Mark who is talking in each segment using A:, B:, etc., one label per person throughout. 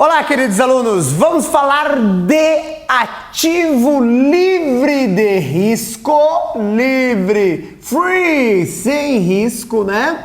A: Olá, queridos alunos! Vamos falar de ativo livre de risco, livre, free, sem risco, né?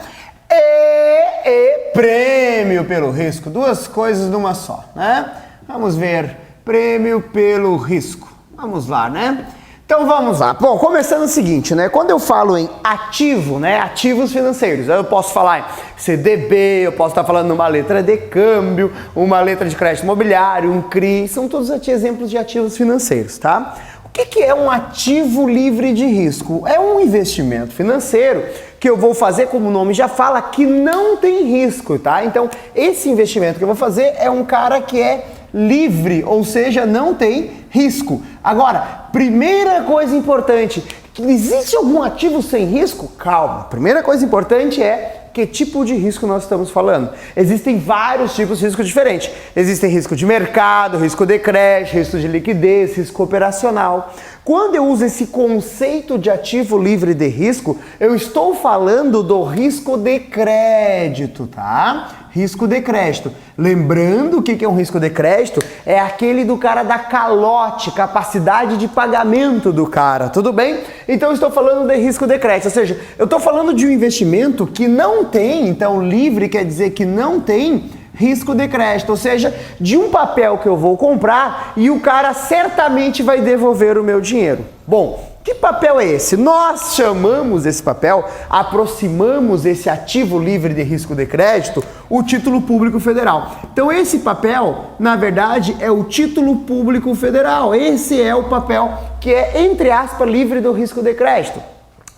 A: E prêmio pelo risco, duas coisas numa só, né? Vamos ver, prêmio pelo risco. Vamos lá, né? Então vamos lá. Bom, começando o seguinte, né? Quando eu falo em ativo, né? Ativos financeiros, eu posso falar em CDB, eu posso estar falando numa letra de câmbio, uma letra de crédito imobiliário, um CRI, são todos exemplos de ativos financeiros, tá? O que é um ativo livre de risco? É um investimento financeiro que eu vou fazer, como o nome já fala, que não tem risco, tá? Então, esse investimento que eu vou fazer é um cara que é livre, ou seja, não tem risco. Agora, primeira coisa importante, existe algum ativo sem risco? Calma, primeira coisa importante é que tipo de risco nós estamos falando. Existem vários tipos de risco diferentes. Existem risco de mercado, risco de crédito, risco de liquidez, risco operacional. Quando eu uso esse conceito de ativo livre de risco, eu estou falando do risco de crédito, tá? Risco de crédito. Lembrando o que é um risco de crédito? É aquele do cara da calote, capacidade de pagamento do cara, tudo bem? Então eu estou falando de risco de crédito, ou seja, eu estou falando de um investimento que não tem, então livre quer dizer que não tem risco de crédito, ou seja, de um papel que eu vou comprar e o cara certamente vai devolver o meu dinheiro. Bom, que papel é esse? Nós chamamos esse papel, aproximamos esse ativo livre de risco de crédito, o título público federal. Então esse papel, na verdade, é o título público federal. Esse é o papel que é, entre aspas, livre do risco de crédito.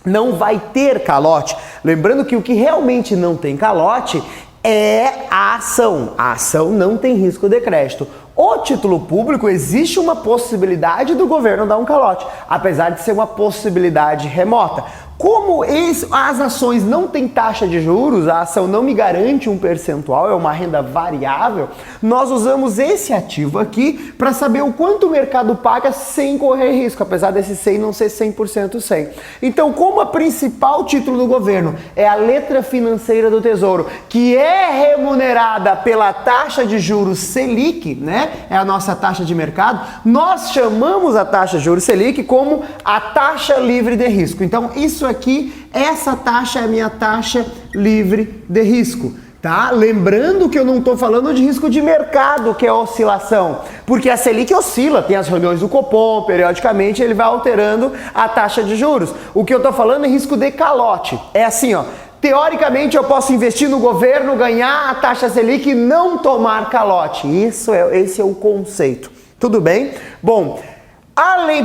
A: Não vai ter calote. Lembrando que o que realmente não tem calote é a ação. A ação não tem risco de crédito. O título público, existe uma possibilidade do governo dar um calote, apesar de ser uma possibilidade remota. Como as ações não têm taxa de juros, a ação não me garante um percentual, é uma renda variável, nós usamos esse ativo aqui para saber o quanto o mercado paga sem correr risco, apesar desse 100 não ser 100% 100. Então, como a principal título do governo é a letra financeira do Tesouro, que é remunerada pela taxa de juros Selic, né? É a nossa taxa de mercado, nós chamamos a taxa de juros Selic como a taxa livre de risco. Então, isso aqui, essa taxa é a minha taxa livre de risco, tá? Lembrando que eu não estou falando de risco de mercado, que é oscilação, porque a Selic oscila, tem as reuniões do Copom, periodicamente ele vai alterando a taxa de juros. O que eu estou falando é risco de calote, é assim, ó. Teoricamente eu posso investir no governo, ganhar a taxa Selic e não tomar calote. Esse é o conceito. Tudo bem? Bom,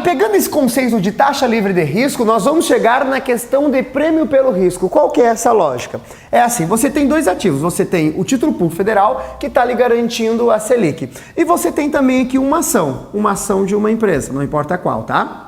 A: pegando esse conceito de taxa livre de risco, nós vamos chegar na questão de prêmio pelo risco. Qual que é essa lógica? É assim, você tem dois ativos. Você tem o título público federal, que está lhe garantindo a Selic. E você tem também aqui uma ação de uma empresa, não importa qual, tá?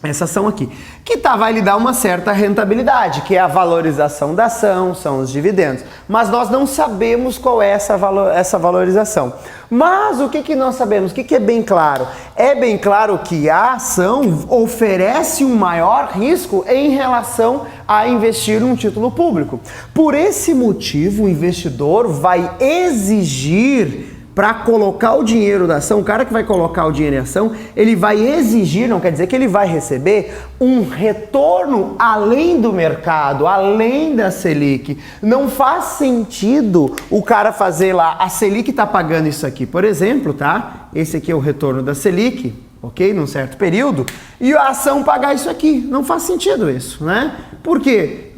A: Essa ação aqui, que vai lhe dar uma certa rentabilidade, que é a valorização da ação, são os dividendos. Mas nós não sabemos qual é essa valorização. Mas o que nós sabemos? O que é bem claro? É bem claro que a ação oferece um maior risco em relação a investir num título público. Por esse motivo, o investidor vai exigir, para colocar o dinheiro da ação, o cara que vai colocar o dinheiro em ação, ele vai exigir, não quer dizer que ele vai receber, um retorno além do mercado, além da Selic. Não faz sentido o cara fazer lá, a Selic está pagando isso aqui, por exemplo, tá? Esse aqui é o retorno da Selic, ok? Num certo período, e a ação pagar isso aqui. Não faz sentido isso, né? Por quê?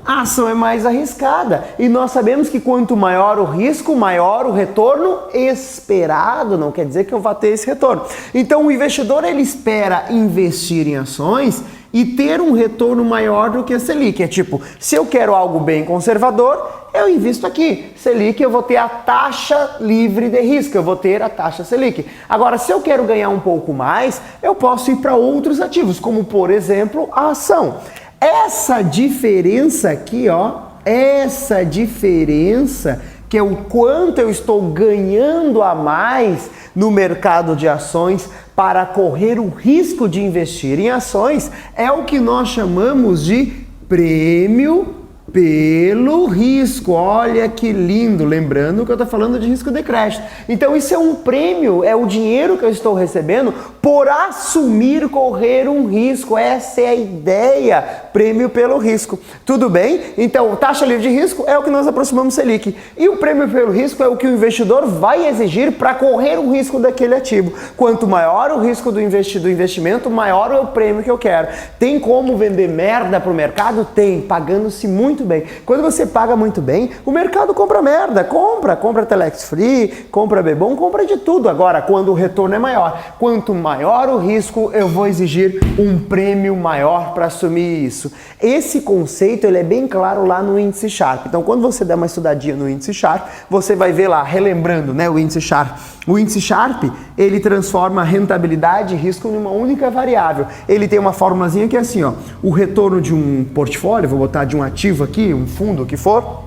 A: A ação é mais arriscada e nós sabemos que quanto maior o risco, maior o retorno esperado, não quer dizer que eu vá ter esse retorno. Então o investidor, ele espera investir em ações e ter um retorno maior do que a Selic. É tipo, se eu quero algo bem conservador, eu invisto aqui. Selic, eu vou ter a taxa livre de risco, eu vou ter a taxa Selic. Agora, se eu quero ganhar um pouco mais, eu posso ir para outros ativos, como por exemplo a ação. Essa diferença aqui, ó, essa diferença, que é o quanto eu estou ganhando a mais no mercado de ações para correr o risco de investir em ações, é o que nós chamamos de prêmio pelo risco. Olha que lindo, lembrando que eu estou falando de risco de crédito. Então isso é um prêmio, é o dinheiro que eu estou recebendo por assumir, correr um risco. Essa é a ideia, prêmio pelo risco. Tudo bem? Então taxa livre de risco é o que nós aproximamos Selic. E o prêmio pelo risco é o que o investidor vai exigir para correr o risco daquele ativo. Quanto maior o risco do investimento, maior é o prêmio que eu quero. Tem como vender merda para o mercado? Tem, pagando-se muito bem. Quando você paga muito bem, o mercado compra merda, compra Telex Free, compra Bebom, compra de tudo. Agora, quando o retorno é maior, quanto maior o risco, eu vou exigir um prêmio maior para assumir isso. Esse conceito ele é bem claro lá no índice Sharpe. Então, quando você der uma estudadinha no índice Sharpe, você vai ver lá, relembrando, né, o índice Sharpe. O índice Sharpe, ele transforma rentabilidade e risco numa única variável. Ele tem uma formulazinha que é assim, ó, o retorno de um portfólio, vou botar de um ativo aqui, um fundo, o que for,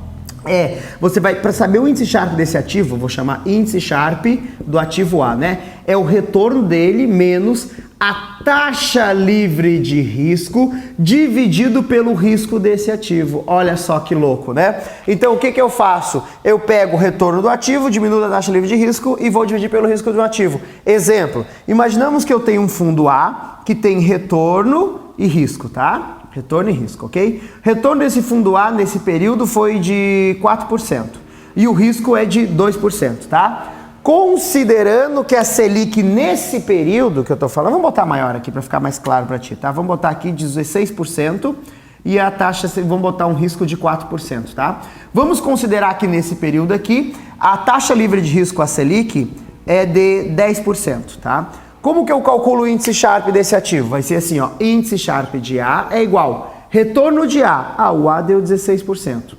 A: você vai, para saber o índice Sharpe desse ativo, vou chamar índice Sharpe do ativo A, né? É o retorno dele menos a taxa livre de risco dividido pelo risco desse ativo. Olha só que louco, né? Então o que eu faço? Eu pego o retorno do ativo, diminuo a taxa livre de risco e vou dividir pelo risco do ativo. Exemplo, imaginamos que eu tenho um fundo A que tem retorno e risco, tá? Retorno e risco, ok? Retorno desse fundo A nesse período foi de 4% e o risco é de 2%, tá? Considerando que a Selic nesse período que eu tô falando, vamos botar maior aqui para ficar mais claro para ti, tá? Vamos botar aqui 16% e a taxa, vamos botar um risco de 4%, tá? Vamos considerar que nesse período aqui, a taxa livre de risco, a Selic, é de 10%, tá? Como que eu calculo o índice Sharpe desse ativo? Vai ser assim, ó, índice Sharpe de A é igual retorno de A. Ah, o A deu 16%,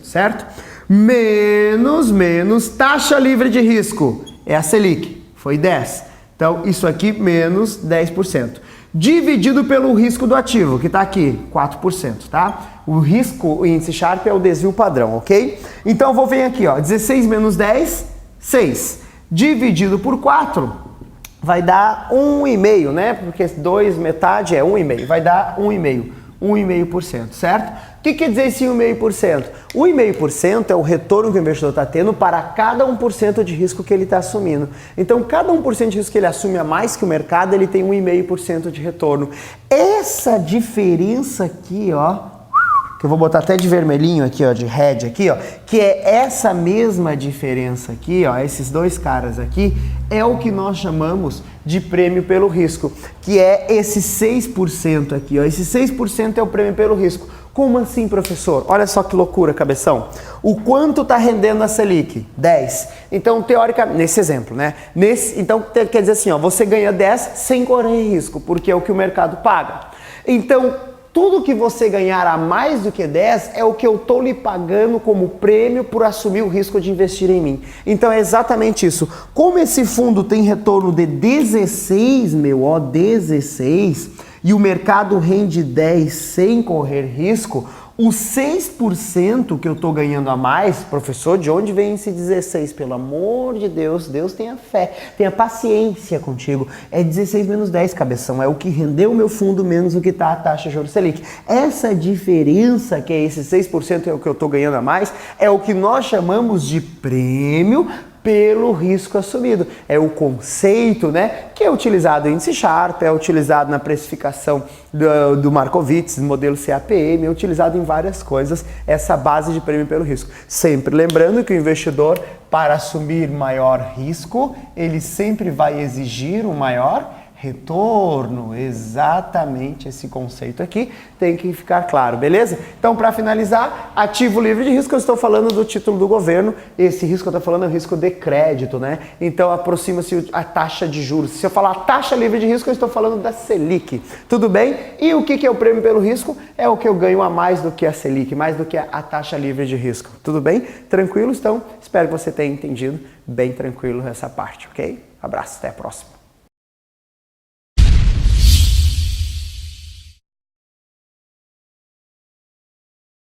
A: certo? Menos taxa livre de risco, é a Selic, foi 10. Então, isso aqui menos 10%. Dividido pelo risco do ativo, que está aqui, 4%, tá? O risco, o índice Sharpe é o desvio padrão, ok? Então, eu vou vir aqui, ó, 16 menos 10, 6. Dividido por 4, vai dar 1,5, né? Porque 2 metade é 1,5, vai dar 1,5%, certo? O que quer dizer esse 1,5%? O 1,5% é o retorno que o investidor está tendo para cada 1% de risco que ele está assumindo. Então, cada 1% de risco que ele assume a mais que o mercado, ele tem 1,5% de retorno. Essa diferença aqui, ó, que eu vou botar até de vermelhinho aqui, ó, de red aqui, ó, que é essa mesma diferença aqui, ó, esses dois caras aqui, é o que nós chamamos de prêmio pelo risco, que é esse 6% aqui, ó, esse 6% é o prêmio pelo risco. Como assim, professor? Olha só que loucura, cabeção. O quanto está rendendo a Selic? 10. Então, teoricamente, nesse exemplo, né? Então, quer dizer assim, ó, você ganha 10 sem correr risco, porque é o que o mercado paga. Então, tudo que você ganhar a mais do que 10 é o que eu estou lhe pagando como prêmio por assumir o risco de investir em mim. Então é exatamente isso. Como esse fundo tem retorno de 16, 16, e o mercado rende 10 sem correr risco, os 6% que eu estou ganhando a mais, professor, de onde vem esse 16? Pelo amor de Deus, Deus tenha fé, tenha paciência contigo. É 16 menos 10, cabeção, é o que rendeu o meu fundo menos o que está a taxa de juros Selic. Essa diferença, que é esse 6% é o que eu estou ganhando a mais, é o que nós chamamos de prêmio pelo risco assumido. É o conceito, né, que é utilizado em índice Sharpe, é utilizado na precificação do Markowitz, modelo CAPM, é utilizado em várias coisas, essa base de prêmio pelo risco. Sempre lembrando que o investidor, para assumir maior risco, ele sempre vai exigir um maior retorno. Exatamente esse conceito aqui tem que ficar claro, beleza? Então, para finalizar, ativo livre de risco, eu estou falando do título do governo, esse risco eu estou falando é o risco de crédito, né? Então, aproxima-se a taxa de juros. Se eu falar taxa livre de risco, eu estou falando da Selic, tudo bem? E o que é o prêmio pelo risco? É o que eu ganho a mais do que a Selic, mais do que a taxa livre de risco, tudo bem? Tranquilo? Então, espero que você tenha entendido bem tranquilo essa parte, ok? Abraço, até a próxima.